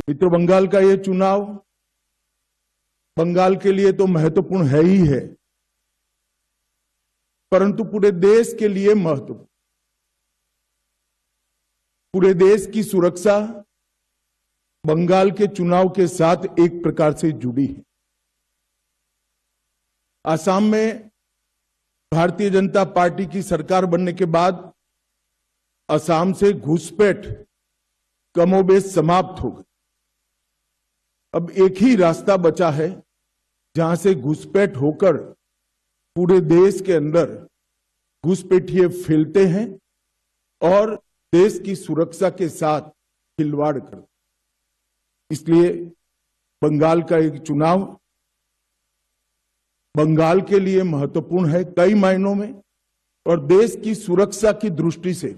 मित्रों, बंगाल का ये चुनाव बंगाल के लिए तो महत्वपूर्ण है ही है, परंतु पूरे देश के लिए महत्वपूर्ण। पूरे देश की सुरक्षा बंगाल के चुनाव के साथ एक प्रकार से जुड़ी है। असम में भारतीय जनता पार्टी की सरकार बनने के बाद असम से घुसपैठ कमोबेश समाप्त हो गई। अब एक ही रास्ता बचा है जहां से घुसपैठ होकर पूरे देश के अंदर घुसपैठिए फैलते हैं और देश की सुरक्षा के साथ खिलवाड़ करते। इसलिए बंगाल का एक चुनाव बंगाल के लिए महत्वपूर्ण है कई मायनों में, और देश की सुरक्षा की दृष्टि से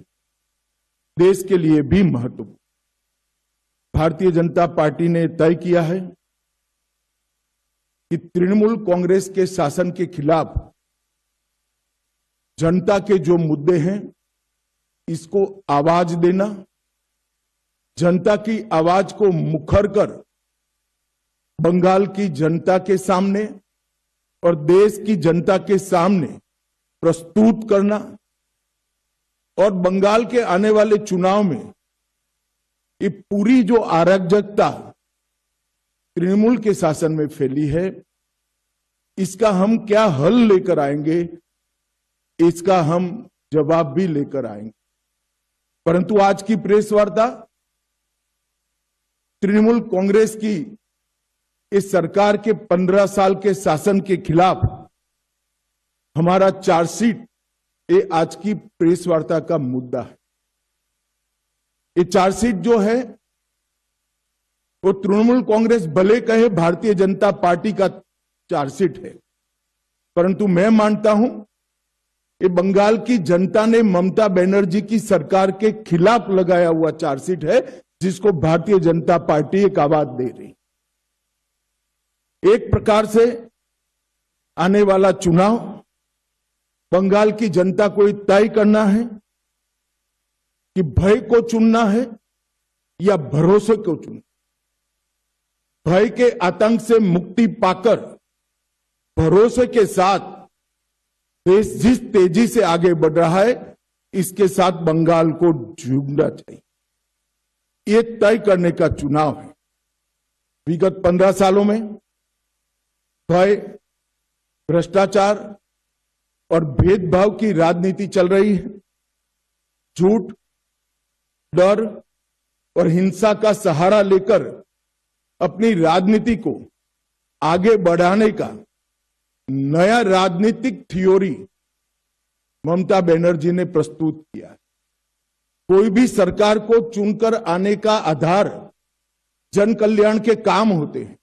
देश के लिए भी महत्वपूर्ण। भारतीय जनता पार्टी ने तय किया है कि तृणमूल कांग्रेस के शासन के खिलाफ जनता के जो मुद्दे हैं इसको आवाज देना, जनता की आवाज को मुखर कर बंगाल की जनता के सामने और देश की जनता के सामने प्रस्तुत करना, और बंगाल के आने वाले चुनाव में ये पूरी जो अराजकता तृणमूल के शासन में फैली है इसका हम क्या हल लेकर आएंगे, इसका हम जवाब भी लेकर आएंगे। परंतु आज की प्रेस वार्ता तृणमूल कांग्रेस की इस सरकार के 15 साल के शासन के खिलाफ हमारा चार्जशीट, ये आज की प्रेस वार्ता का मुद्दा है। ये चार्जशीट जो है वो तृणमूल कांग्रेस भले कहे भारतीय जनता पार्टी का चार्जशीट है, परंतु मैं मानता हूं ये बंगाल की जनता ने ममता बनर्जी की सरकार के खिलाफ लगाया हुआ चार्जशीट है, जिसको भारतीय जनता पार्टी एक आवाज दे रही। एक प्रकार से आने वाला चुनाव बंगाल की जनता को तय करना है कि भय को चुनना है या भरोसे को चुनना। भय के आतंक से मुक्ति पाकर भरोसे के साथ देश जिस तेजी से आगे बढ़ रहा है इसके साथ बंगाल को जुड़ना चाहिए। ये तय करने का चुनाव है। विगत 15 सालों में भय, भ्रष्टाचार और भेदभाव की राजनीति चल रही है। झूठ, डर और हिंसा का सहारा लेकर अपनी राजनीति को आगे बढ़ाने का नया राजनीतिक थ्योरी ममता बनर्जी ने प्रस्तुत किया है। कोई भी सरकार को चुनकर आने का आधार जन कल्याण के काम होते हैं।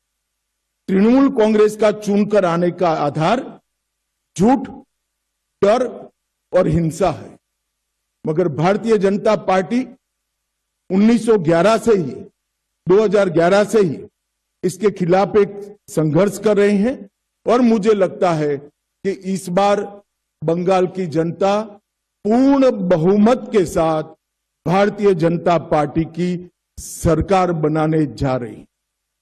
तृणमूल कांग्रेस का चुनकर आने का आधार झूठ, डर और हिंसा है। मगर भारतीय जनता पार्टी 1911 से ही 2011 से ही इसके खिलाफ एक संघर्ष कर रहे हैं, और मुझे लगता है कि इस बार बंगाल की जनता पूर्ण बहुमत के साथ भारतीय जनता पार्टी की सरकार बनाने जा रही है।